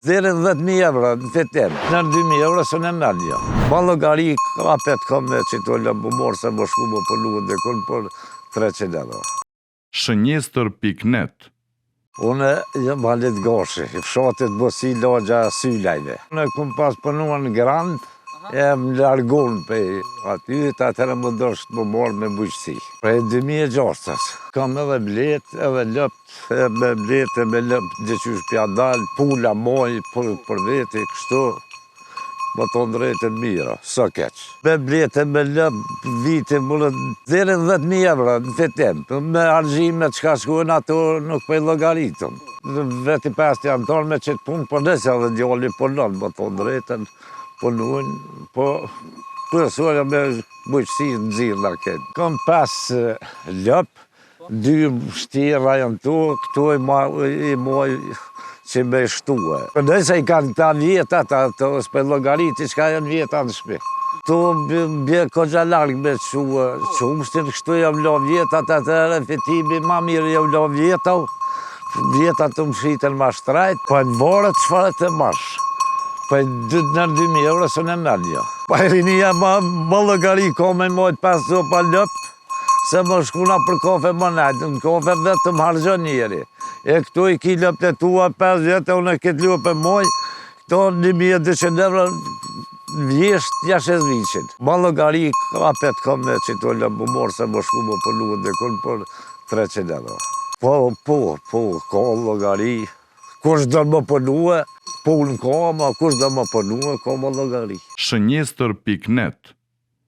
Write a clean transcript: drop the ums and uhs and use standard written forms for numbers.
Deri 10.000 euro në fitim. Në 2.000 euro së në mendja. Ma llogari kapet kam me që to lëmë morë se më shku më përlu dhe kun për 300 euro. Shënjestër.net. Unë jam Halit Gashi, i fshatit Bosi Lagja Sylajve. Unë kum pas punuar në Grand, e më largon për aty, atëherë më dështë më marrë me bujqësi. Prej 2006-ës. Kam edhe blet, edhe lëpt, me blet e me lëpt, gjëqysh pja dalë, pula, moj, për veti, kështu. Më të ndrejtën mira, sa keq. Me blete, me lëp, viti, mullët, deri 10.000 euro në fitim. Me argjime, qka shkuen ato, nuk për llogaritëm. Veti 5 janë tonë me qëtë punë, për nëse edhe djali punon, më të ndrejtën, punuen, po përësoja me bujqësi në zirë në këtë. Kam 5 lëp, 2 shtira janë tu, këtu i moj, që me shtuë. Për nëse i kanë këta vjetat, ato s'pe llogariti që ka janë vjetat në shpi. Tu bje kogja largë me qumshtin, kështu jam la vjetat, atëherë fitimi ma mirë jam la vjetat të më shiten ma shtrajt, po në varët çfarë të mash. Po në 2.000 euro së në mendja. Po e rinia ma llogari ka me mojt 5 zopa lëp, se më shkuna për kafe më najtë, në kafe vetëm harxhon njeri. E këtu i ki lëpt e tua 5 vjetë, unë e këtë lëp e moj, këto 1.200 euro vjesht jashes vichin. Ma llogari kapet kam me që to lëp më morë, se më shku më përlu dhe kun për 300 euro. Po, ka llogari. Kush do më përluë, punë ka, ma kush do më përluë, ka ma llogari. Shënjestër.net.